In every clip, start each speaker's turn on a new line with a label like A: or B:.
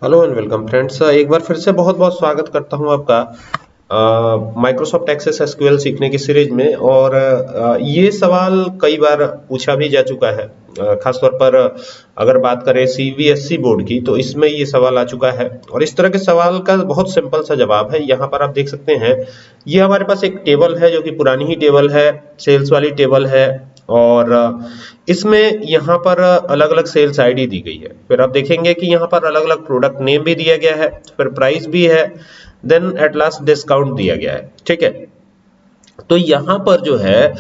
A: Hello and welcome friends. एक बार फिर से बहुत बहुत स्वागत करता हूं आपका माइक्रोसॉफ्ट एक्सेस एसक्यूएल सीखने की सीरीज में। और ये सवाल कई बार पूछा भी जा चुका है, खासतौर पर अगर बात करें सीबीएसई बोर्ड की, तो इसमें ये सवाल आ चुका है। और इस तरह के सवाल का बहुत सिंपल सा जवाब है। यहाँ पर आप देख सकते हैं, ये हमारे पास एक टेबल है जो कि पुरानी ही टेबल है, सेल्स वाली टेबल है। और इसमें यहाँ पर अलग अलग सेल्स आईडी दी गई है। फिर आप देखेंगे कि यहाँ पर अलग अलग प्रोडक्ट नेम भी दिया गया है, फिर प्राइस भी है, देन एट लास्ट डिस्काउंट दिया गया है। ठीक है, तो यहाँ पर जो है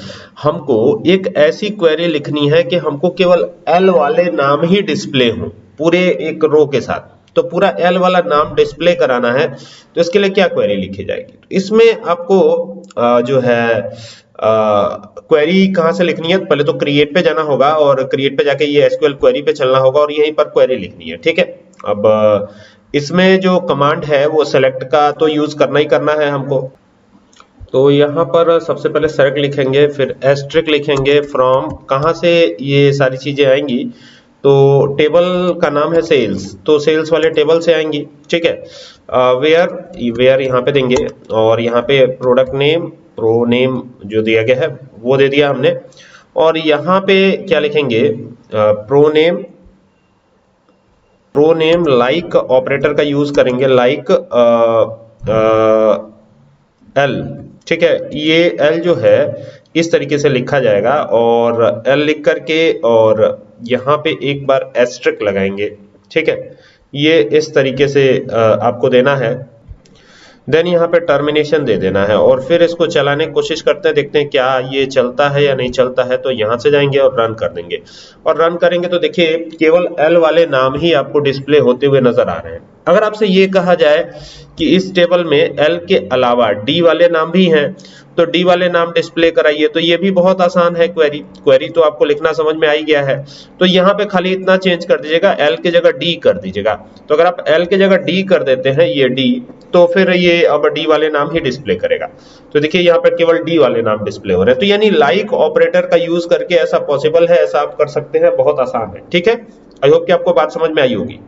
A: हमको एक ऐसी क्वेरी लिखनी है कि हमको केवल एल वाले नाम ही डिस्प्ले हो पूरे एक रो के साथ। तो पूरा एल वाला नाम डिस्प्ले कराना है, तो इसके लिए क्या क्वेरी लिखी जाएगी? तो इसमें आपको जो है क्वेरी कहाँ से लिखनी है? पहले तो क्रिएट पे जाना होगा और क्रिएट पे जाके ये एसक्यूएल क्वेरी पे चलना होगा और यहीं पर क्वेरी लिखनी है। ठीक है, अब इसमें जो कमांड है वो सेलेक्ट का तो यूज करना ही करना है हमको। तो यहाँ पर सबसे पहले सेलेक्ट लिखेंगे, फिर एस्ट्रिक लिखेंगे, फ्रॉम कहाँ से ये सारी चीजें आएंगी? तो टेबल का नाम है सेल्स, तो सेल्स वाले टेबल से आएंगी। ठीक है, वेयर वेयर यहाँ पे देंगे और यहाँ पे प्रोडक्ट नेम, प्रो नेम जो दिया गया है वो दे दिया हमने। और यहाँ पे क्या लिखेंगे? प्रो नेम लाइक ऑपरेटर का यूज करेंगे, लाइक एल। ठीक है, ये एल जो है इस तरीके से लिखा जाएगा और एल लिख करके और यहाँ पे एक बार एस्ट्रिक लगाएंगे। ठीक है, ये इस तरीके से आपको देना है। देन यहाँ पे टर्मिनेशन दे देना है और फिर इसको चलाने की कोशिश करते हैं, देखते हैं क्या ये चलता है या नहीं चलता है। तो यहाँ से जाएंगे और रन कर देंगे, और रन करेंगे तो देखिए केवल एल वाले नाम ही आपको डिस्प्ले होते हुए नजर आ रहे हैं। अगर आपसे ये कहा जाए कि इस टेबल में एल के अलावा डी वाले नाम भी हैं, तो डी वाले नाम डिस्प्ले कराइए, तो ये भी बहुत आसान है। क्वेरी तो आपको लिखना समझ में आ ही गया है। तो यहाँ पे खाली इतना चेंज कर दीजिएगा, एल की जगह डी कर दीजिएगा। तो अगर आप एल की जगह डी कर देते हैं, ये डी, तो फिर ये अब डी वाले नाम ही डिस्प्ले करेगा। तो देखिए यहाँ पर केवल डी वाले नाम डिस्प्ले हो रहे हैं। तो यानी लाइक ऑपरेटर का यूज करके ऐसा पॉसिबल है, ऐसा आप कर सकते हैं, बहुत आसान है। ठीक है, आई होप कि आपको बात समझ में आई होगी।